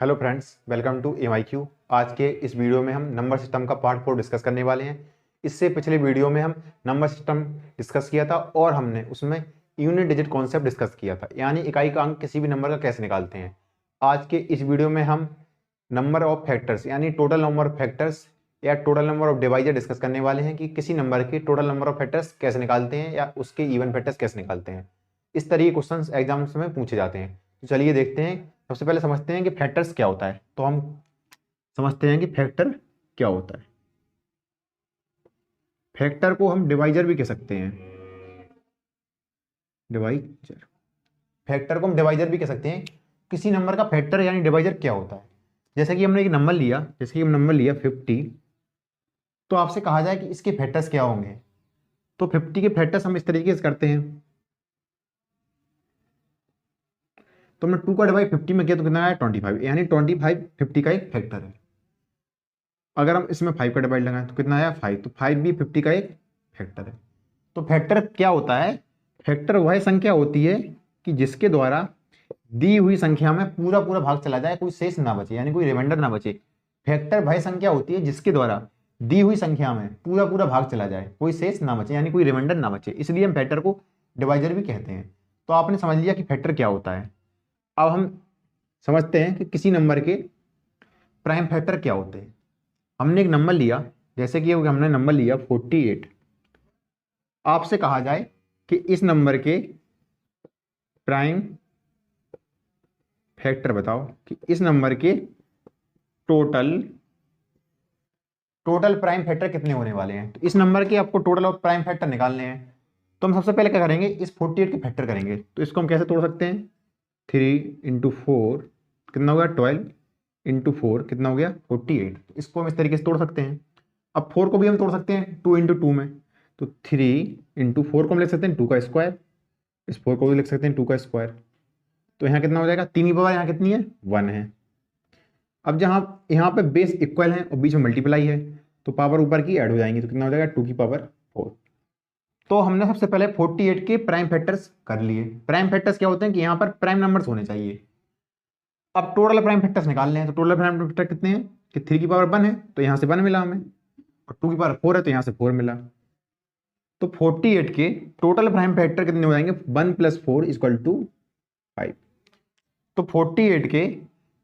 Hello friends, welcome to MIQ। आज के इस वीडियो में हम नंबर सिस्टम का पार्ट 4 डिस्कस करने वाले हैं। इससे पिछले वीडियो में हम नंबर सिस्टम डिस्कस किया था और हमने उसमें यूनिट डिजिट कॉन्सेप्ट डिस्कस किया था, यानी इकाई का अंक किसी भी नंबर का कैसे निकालते हैं। आज के इस वीडियो में हम नंबर ऑफ फैक्टर्स यानी टोटल नंबर ऑफ फैक्टर्स या total number of divisor discuss करने वाले हैं कि किसी नंबर के टोटल नंबर ऑफ फैक्टर्स कैसे निकालते हैं या उसके इवन फैक्टर्स कैसे निकालते हैं। इस तरह के क्वेश्चंस एग्जाम्स में पूछे जाते हैं। तो चलिए देखते हैं। सबसे पहले समझते हैं कि फैक्टर्स क्या होता है। तो हम समझते हैं कि फैक्टर क्या होता है। फैक्टर को हम डिवाइजर भी कह सकते हैं। डिवाइजर, फैक्टर को हम डिवाइजर भी कह सकते हैं। किसी नंबर का फैक्टर यानी डिवाइजर क्या होता है। जैसे कि हमने एक नंबर लिया, जैसे कि हम नंबर लिया 50, तो आपसे कहा जाए कि इसके फैक्टर्स क्या होंगे, तो 50 के फैक्टर्स हम इस तरीके से करते हैं। तो हमने 2 का डिवाइड 50 में किया तो कितना आया 25, यानी 25 50 का एक फैक्टर है। अगर हम इसमें 5 का डिवाइड लगाएं तो कितना आया 5, तो 5 भी 50 का एक फैक्टर है। तो फैक्टर क्या होता है? फैक्टर वह संख्या होती है कि जिसके द्वारा दी हुई संख्या में पूरा पूरा भाग चला जाए, कोई शेष ना बचे, यानी कोई रिमाइंडर ना बचे। फैक्टर वह संख्या होती है जिसके द्वारा दी हुई संख्या में पूरा पूरा भाग चला जाए, कोई शेष ना बचे, यानी कोई रिमाइंडर ना बचे। इसलिए हम फैक्टर को डिवाइजर भी कहते हैं। तो आपने समझ लिया कि फैक्टर क्या होता है। अब हम समझते हैं कि किसी नंबर के प्राइम फैक्टर क्या होते हैं। हमने एक नंबर लिया, जैसे कि हमने नंबर लिया 48। आपसे कहा जाए कि इस नंबर के प्राइम फैक्टर बताओ, कि इस नंबर के टोटल प्राइम फैक्टर कितने होने वाले हैं। तो इस नंबर के आपको टोटल और प्राइम फैक्टर निकालने हैं। तो हम सबसे पहले क्या करेंगे, इस 48 के फैक्टर करेंगे। तो इसको हम कैसे तोड़ सकते हैं, 3 × 4 कितना हो गया 12 × 4 कितना हो गया 48। इसको हम इस तरीके से तोड़ सकते हैं। अब 4 को भी हम तोड़ सकते हैं 2 × 2 में। तो 3 × 4 को हम लिख सकते हैं 2 का स्क्वायर, इस 4 को भी लिख सकते हैं 2 का स्क्वायर। तो यहाँ कितना हो जाएगा, 3 की पावर यहाँ कितनी है 1 है। अब जहाँ यहाँ पे बेस इक्वल है और बीच में मल्टीप्लाई है, तो पावर ऊपर की ऐड हो जाएंगी, तो कितना हो जाएगा 2 की पावर 4। तो हमने सबसे पहले 48 के प्राइम फैक्टर्स कर लिए। प्राइम फैक्टर्स क्या होते हैं कि यहाँ पर प्राइम नंबर्स होने चाहिए। अब टोटल प्राइम फैक्टर्स निकालने हैं। तो टोटल प्राइम फैक्टर कितने हैं कि 3 की पावर 1 है तो यहाँ से 1 मिला हमें, और 2 की पावर 4 है तो यहाँ से 4 मिला। तो 48 के टोटल प्राइम फैक्टर कितने हो जाएंगे, 1 + 4 = 5। तो 48 के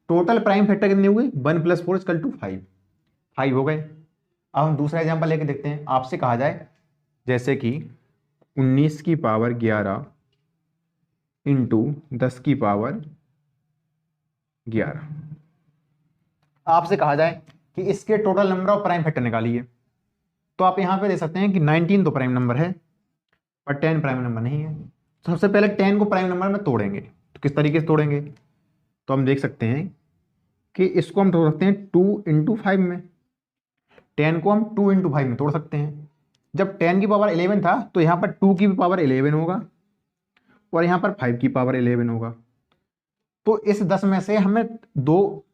टोटल प्राइम फैक्टर कितने हुए, 1 + 4 = 5 हो गए। अब हम दूसरा एग्जांपल लेके देखते हैं। आपसे कहा जाए जैसे कि 19 की पावर 11 × 10 की पावर 11। आपसे कहा जाए कि इसके total number of prime factor निकालिए। तो आप यहां पे दे सकते हैं कि 19 तो प्राइम नंबर है पर 10 प्राइम नंबर नहीं है। तो सबसे पहले 10 को प्राइम नंबर में तोड़ेंगे। तो किस तरीके से तोड़ेंगे, तो हम देख सकते हैं कि इसको हम तोड़ सकते हैं 2 × 5 में। 10 को हम 2 × 5 में तोड़ सकते हैं। जब 10 की पावर 11 था तो यहाँ पर 2 की भी पावर 11 होगा और यहाँ पर 5 की पावर 11 होगा। तो इस 10 में से हमें 2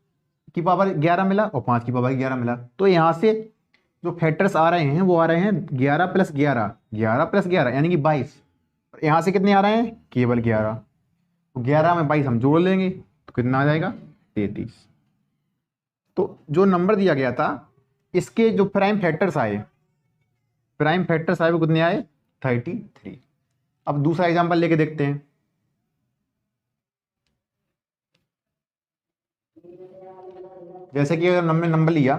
की पावर 11 मिला और 5 की पावर 11 मिला। तो यहाँ से जो फैक्टर्स आ रहे हैं वो आ रहे हैं 11 + 11, 11 + 11 यानी कि 22। यहाँ से कितने आ रहे हैं, केवल 11। तो 11 में 22 हम जोड़ लेंगे तो कितना आ जाएगा 33। तो जो नंबर दिया गया था इसके जो प्राइम फैक्टर्स आए वो कितने आए 33। अब दूसरा एग्जांपल लेके देखते हैं। जैसे कि अगर हमने नंबर लिया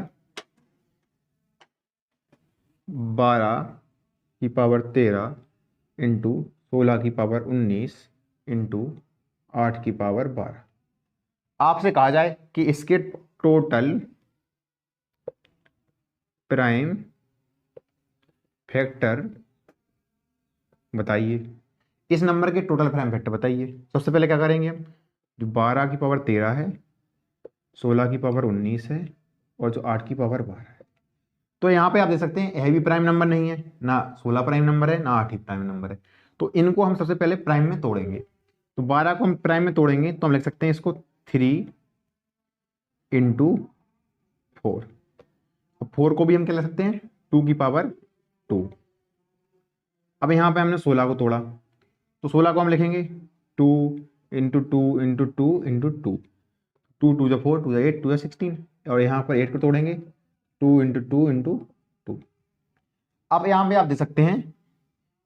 12 की पावर 13 × 16 की पावर 19 × 8 की पावर 12। आपसे कहा जाए कि इसके टोटल प्राइम फैक्टर बताइए। इस नंबर के टोटल प्राइम फैक्टर बताइए। सबसे पहले क्या करेंगे, जो 12 की पावर 13 है, 16 की पावर 19 है और जो 8 की पावर 12 है। तो यहाँ पे आप देख सकते हैं यह भी प्राइम नंबर नहीं है, ना 16 प्राइम नंबर है, ना 8 ही प्राइम नंबर है। तो इनको हम सबसे पहले प्राइम में तोड़ेंगे। तो 12 को हम प्राइम में तोड़ेंगे तो हम लिख सकते हैं इसको 3 × 4। 4 को भी हम क्या लिख सकते हैं 2 की पावर 2। अब यहाँ पे हमने 16 को तोड़ा तो 16 को हम लिखेंगे 2 × 2 × 2 × 2। टू टू जो 4, 2 जो 8, 2 जो 16, और यहाँ पर 8 को तोड़ेंगे, 2 × 2 × 2। अब यहाँ पे आप देख सकते हैं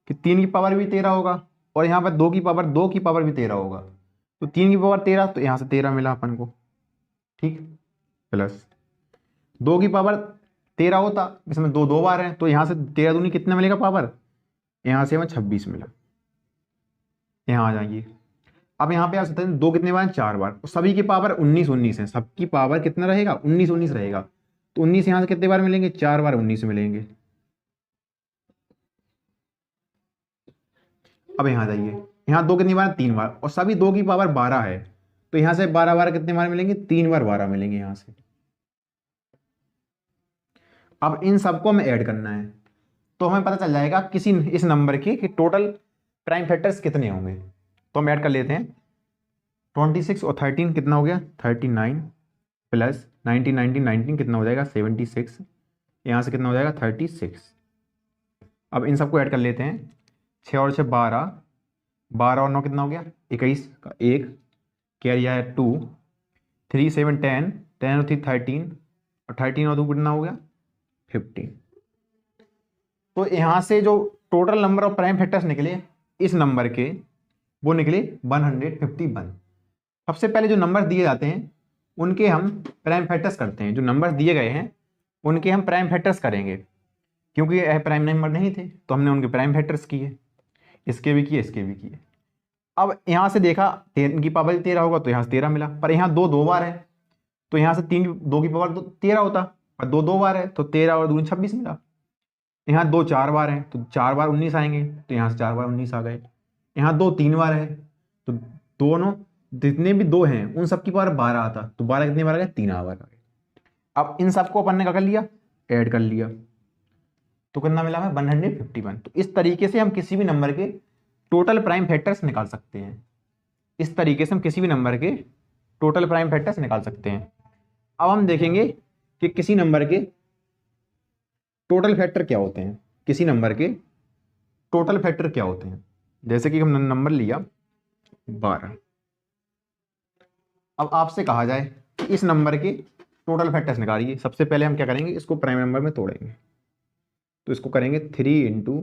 कि 3 की पावर भी 13 होगा, और यहाँ पर 2 की पावर भी 13 होगा। तो 3 की पावर 13, तो यहाँ से 13 मिला अपन को, ठीक, प्लस 2 की पावर 13 होता, इसमें 2 बार हैं, तो यहाँ से 13 दूनी कितना मिलेगा पावर, यहाँ से हमें 26 मिला। यहाँ आ जाएंगे। अब यहाँ पे आ सकते हैं 2 कितने बार, 4 बार, और सभी की पावर 19 19 है, सबकी पावर कितना रहेगा, 19 19 रहेगा। तो 19 यहाँ से कितने बार मिलेंगे, 4 बार 19 मिलेंगे। अब यहाँ जाइए, यहाँ 2 कितनी बार, 3 बार, और सभी 2 की पावर 12 है, तो यहाँ से 12 बार कितने बार मिलेंगे, 3 बार 12 मिलेंगे यहाँ से। अब इन सबको हमें ऐड करना है, तो हमें पता चल जाएगा किसी इस नंबर के कि टोटल प्राइम फैक्टर्स कितने होंगे। तो हम ऐड कर लेते हैं, 26 और 13 कितना हो गया, 39, प्लस 19 19 19 कितना हो जाएगा, 76, यहाँ से कितना हो जाएगा, 36। अब इन सबको ऐड कर लेते हैं, 6 और 6 12, 12 और 9 कितना हो गया, 21 का 1, कैरी आया 2, 3 7 10, 10 और 3 13, और 13 और 2 कितना हो गया, 15। तो यहाँ से जो total number of prime factors निकले इस नंबर के, वो निकले 151। सबसे पहले जो नंबर दिए जाते हैं उनके हम प्राइम फैक्टर्स करते हैं, जो नंबर दिए गए हैं उनके हम प्राइम फैक्टर्स करेंगे, क्योंकि यह प्राइम नंबर नहीं थे तो हमने उनके प्राइम फैक्टर्स किए, इसके भी किए, इसके भी किए। अब यहाँ से देखा 10 की पावर 13 होगा, तो यहाँ से 13 मिला, पर यहाँ 2 बार है, तो यहाँ से 2 की पावर 13 होता, और 2 बार है, तो 13 और 2 26 मिला। यहाँ 2 4 बार हैं, तो 4 बार 19 आएंगे, तो यहाँ से 4 बार 19 आ गए। यहाँ 2 3 बार है, तो दोनों जितने भी 2 हैं उन सब की पावर 12 आता, तो 12 कितनी बार आ गए, 3 बार आ गए। अब इन सबको अपन ने क्या कर लिया, ऐड कर लिया, तो कितना मिला हमें, 151। तो इस तरीके से हम किसी भी नंबर के टोटल प्राइम फैक्टर्स निकाल सकते हैं। इस तरीके से हम किसी भी नंबर के टोटल प्राइम फैक्टर्स निकाल सकते हैं। अब हम देखेंगे कि किसी नंबर के टोटल फैक्टर क्या होते हैं, किसी नंबर के टोटल फैक्टर क्या होते हैं। जैसे कि हमने नंबर लिया 12, अब आपसे कहा जाए कि इस नंबर के टोटल फैक्टर्स निकालिए। सबसे पहले हम क्या करेंगे, इसको प्राइम नंबर में तोड़ेंगे, तो इसको करेंगे 3 ×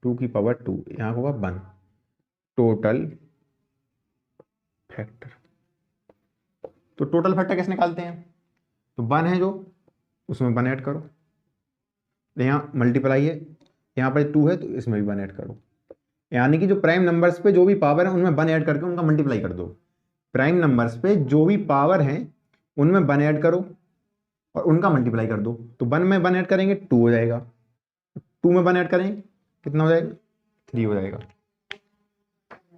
2 की पावर 2, यहाँ होगा 1 टोटल फैक्टर। तो टोटल फैक्टर कैसे निकालते हैं, तो 1 है जो, उसमें 1 ऐड करो, यहाँ मल्टीप्लाई है, यहाँ पर 2 है तो इसमें भी 1 ऐड करो, यानी कि जो प्राइम नंबर्स पे जो भी पावर है उनमें 1 ऐड करके उनका मल्टीप्लाई कर दो। प्राइम नंबर्स पे जो भी पावर है उनमें 1 ऐड करो और उनका मल्टीप्लाई कर दो। तो 1 में 1 ऐड करेंगे 2 हो जाएगा, 2 में 1 ऐड करेंगे कितना हो जाएगा, 3 हो जाएगा।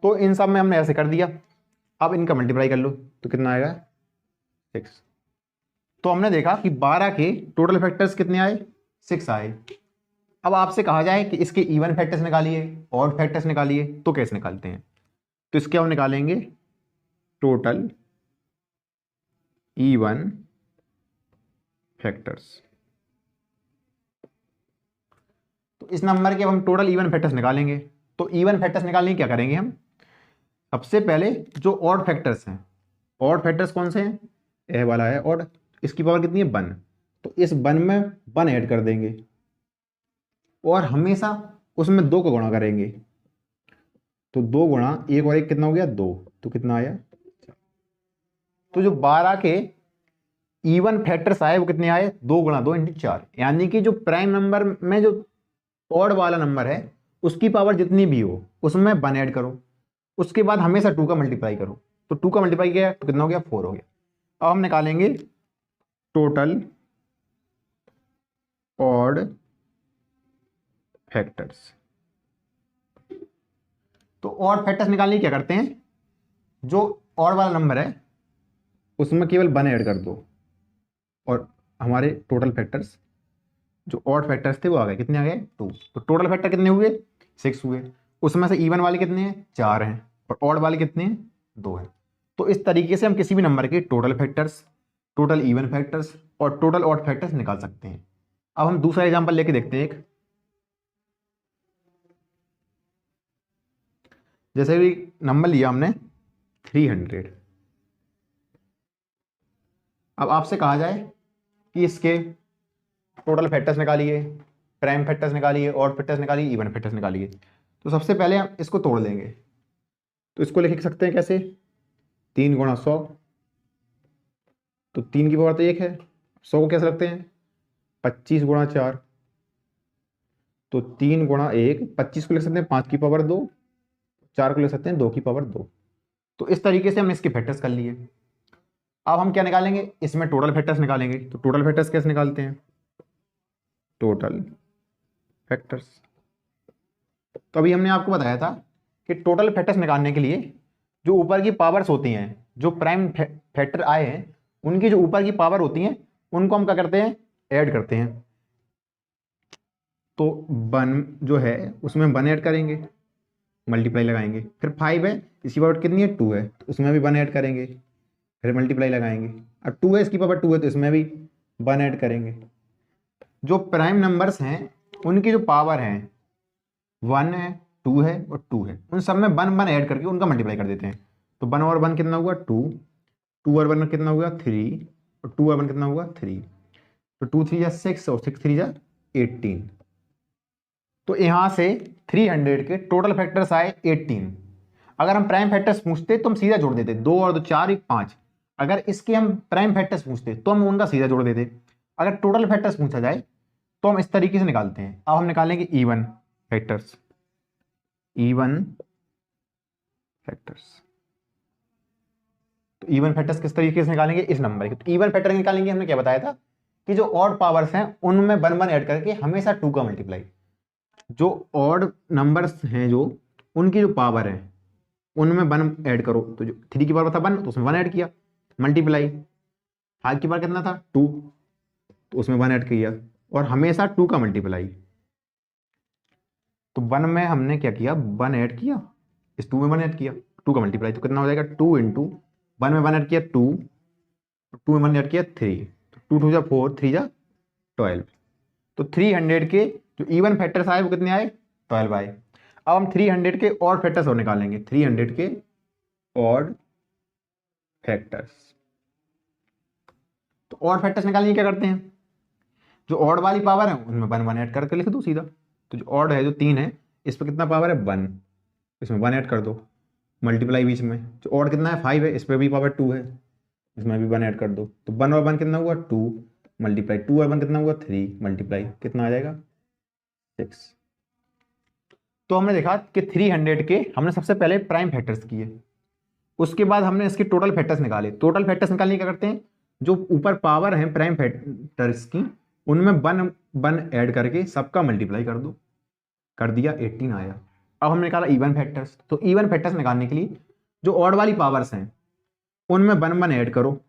तो इन सब में हमने ऐसे कर दिया। अब इनका मल्टीप्लाई कर लो तो कितना आएगा, 6। तो हमने देखा कि 12 के टोटल फैक्टर्स कितने आए, 6 आए। अब आपसे कहा जाए कि इसके इवन फैक्टर्स निकालिए, ऑड फैक्टर्स निकालिए, तो कैसे निकालते हैं, तो इसके हम निकालेंगे टोटल इवन फैक्टर्स। तो इस नंबर के अब हम टोटल इवन फैक्टर्स निकालेंगे। तो इवन फैक्टर्स निकालने की क्या करेंगे हम, सबसे पहले जो ऑड फैक्टर्स हैं, ऑड फैक्टर्स कौन से हैं, ए वाला है ऑड, इसकी पावर कितनी है 1, तो इस 1 में 1 ऐड कर देंगे और हमेशा उसमें 2 को गुणा करेंगे। तो 2 गुणा 1 और 1 कितना हो गया, 2, तो कितना आया। तो जो 12 के इवन फैक्टर्स आए वो कितने आए, 2 गुणा 2 × 4, यानी कि जो प्राइम नंबर में जो ऑड वाला नंबर है उसकी पावर जितनी भी हो उसमें 1 ऐड करो, उसके बाद हमेशा 2 का मल्टीप्लाई करो। तो 2 का मल्टीप्लाई किया तो कितना हो गया, 4 हो गया। अब हम निकालेंगे टोटल ऑड फैक्टर्स। तो ऑड फैक्टर्स निकालने की क्या करते हैं, जो ऑड वाला नंबर है उसमें केवल 1 ऐड कर दो और हमारे टोटल फैक्टर्स जो ऑड फैक्टर्स थे वो आ गए, कितने आ गए, 2। तो टोटल फैक्टर कितने हुए, 6 हुए। उसमें से इवन वाले कितने हैं, 4 हैं, और ऑड वाले कितने हैं, 2 हैं। तो इस तरीके से हम किसी भी नंबर के total factors, total even factors और टोटल ऑड फैक्टर्स निकाल सकते हैं। अब हम दूसरा एग्जाम्पल लेके देखते हैं एक, जैसे भी नंबर लिया हमने 300, अब आपसे कहा जाए कि इसके टोटल फैक्टर्स निकालिए, प्राइम फैक्टर्स निकालिए, ऑड फैक्टर्स निकालिए, इवन फैक्टर्स निकालिए। तो सबसे पहले हम इसको तोड़ लेंगे। तो इसको लिख सकते हैं कैसे, 3 गुणा 100, तो 3 की पावर तो 1 है। 100 को कैसे रखते हैं, 25 गुणा 4, तो 3 गुणा 1, 25 को लिख सकते हैं 5 की पावर 2, 4 को लिख सकते हैं 2 की पावर 2। तो इस तरीके से हमने इसके फैक्टर्स कर लिए। अब हम क्या निकालेंगे, इसमें टोटल फैक्टर्स निकालेंगे। तो टोटल फैक्टर्स कैसे निकालते हैं, टोटल फैक्टर्स। तो अभी हमने आपको बताया था कि टोटल फैक्टर्स निकालने के लिए जो ऊपर की पावर्स होती हैं, जो प्राइम फैक्टर आए हैं, उनकी जो ऊपर की पावर होती हैं उनको हम क्या करते हैं, ऐड करते हैं। तो 1 जो है उसमें 1 ऐड करेंगे, मल्टीप्लाई लगाएंगे। फिर 5 है, इसकी पावर कितनी है, 2 है, तो उसमें भी 1 ऐड करेंगे, फिर मल्टीप्लाई लगाएंगे। अब 2 है, इसकी पावर 2 है, तो इसमें भी 1 ऐड करेंगे। जो प्राइम नंबर्स हैं उनकी जो पावर है 1 है, 2 है और 2 है, उन सब में 1 ऐड करके उनका मल्टीप्लाई कर देते हैं। तो 1 और 1 कितना हुआ, 2, 2 और 1 कितना हुआ, 3, और 2 और 1 कितना हुआ, 3। तो 2 3 जा 6 और 6 3 जा 18। तो यहां से 300 के टोटल फैक्टर्स आए 18। अगर हम प्राइम फैक्टर्स पूछते तो हम सीधा जोड़ देते, 2 और 2 4 5। अगर इसके हम प्राइम फैक्टर्स पूछते तो हम उनका सीधा जोड़ देते। अगर टोटल फैक्टर्स पूछा जाए तो हम इस तरीके से निकालते हैं। अब हम निकालेंगे इवन फैक्टर्स, इवन फैक्टर्स। तो इवन फैक्टर्स किस तरीके से निकालेंगे, इस नंबर के। तो इवन फैक्टर निकालेंगे, हमने क्या बताया था कि जो ऑड पावर्स हैं उनमें 1 ऐड करके हमेशा 2 का मल्टीप्लाई। जो ऑड नंबर्स हैं जो उनकी जो पावर है उनमें 1 ऐड करो। तो जो 3 की पावर था 1, तो उसमें 1 ऐड किया, मल्टीप्लाई। 5 की पावर कितना था 2, तो उसमें 1 ऐड किया, और हमेशा 2 का मल्टीप्लाई। तो 1 में हमने क्या किया, 1 ऐड किया, इस 2 में 1 ऐड किया, 2 का मल्टीप्लाई। तो कितना हो जाएगा, 2 इंटू 1 में 1 ऐड किया 2, 2 में 1 ऐड किया 3, तो 2 2 जा 4, 3 जा 12। तो 300 के जो इवन फैक्टर्स आए वो कितने आए, 12 आए। अब हम 300 के और फैक्टर्स और निकालेंगे, 300 के ऑड फैक्टर्स। तो ऑड फैक्टर्स निकालने के क्या करते हैं, जो ऑड वाली पावर है उनमें 1 ऐड करके लिख दो सीधा। तो जो ऑड है जो 3 है, इस पर कितना पावर है 1, इसमें 1 ऐड कर दो, मल्टीप्लाई बीच में। जो ऑड कितना है 5 है, इस पर भी पावर 2 है, इसमें भी 1 ऐड कर दो। तो 1 और 1 कितना हुआ 2, मल्टीप्लाई 2 और 1 कितना हुआ 3, मल्टीप्लाई कितना आ जाएगा 6। तो हमने देखा कि 300 के हमने सबसे पहले प्राइम फैक्टर्स किए, उसके बाद हमने इसके टोटल फैक्टर्स निकाले। टोटल फैक्टर्स निकालने क्या करते हैं, जो ऊपर पावर है प्राइम फैक्टर्स की उनमें 1 ऐड करके सबका मल्टीप्लाई कर दो, कर दिया 18 आया। अब हमने निकाला इवन फैक्टर्स। तो इवन फैक्टर्स निकालने के लिए जो ऑड वाली पावर्स हैं उनमें 1 ऐड करो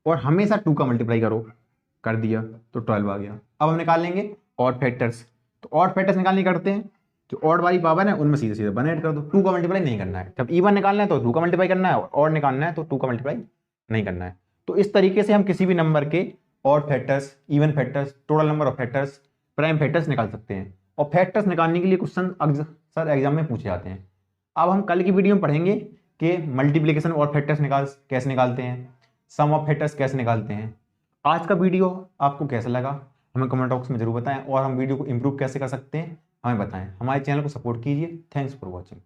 और हमेशा 2 का मल्टीप्लाई करो, कर दिया, तो 12 आ गया। अब हम निकाल लेंगे ऑड फैक्टर्स। तो ऑड फैक्टर्स निकालने करते हैं, जो ऑड वाली पावर है उनमें सीधे सीधे 1 ऐड कर दो, 2 का मल्टीप्लाई नहीं करना है। जब इवन निकालना है तो 2 का मल्टीप्लाई करना है, और ऑड निकालना है तो 2 का मल्टीप्लाई नहीं करना है। तो इस तरीके से हम किसी भी नंबर के odd factors, even factors, total number of factors, prime factors निकाल सकते हैं। और फैक्टर्स निकालने के लिए क्वेश्चन अक्सर एग्जाम में पूछे जाते हैं। अब हम कल की वीडियो में पढ़ेंगे कि मल्टीप्लिकेशन और फैक्टर्स कैसे निकालते हैं, सम ऑफ फैक्टर्स कैसे निकालते हैं। आज का वीडियो आपको कैसा लगा हमें कमेंट बॉक्स में जरूर बताएं, और हम वीडियो को इंप्रूव कैसे कर सकते हैं हमें बताएं। हमारे चैनल को सपोर्ट कीजिए। Thanks for watching.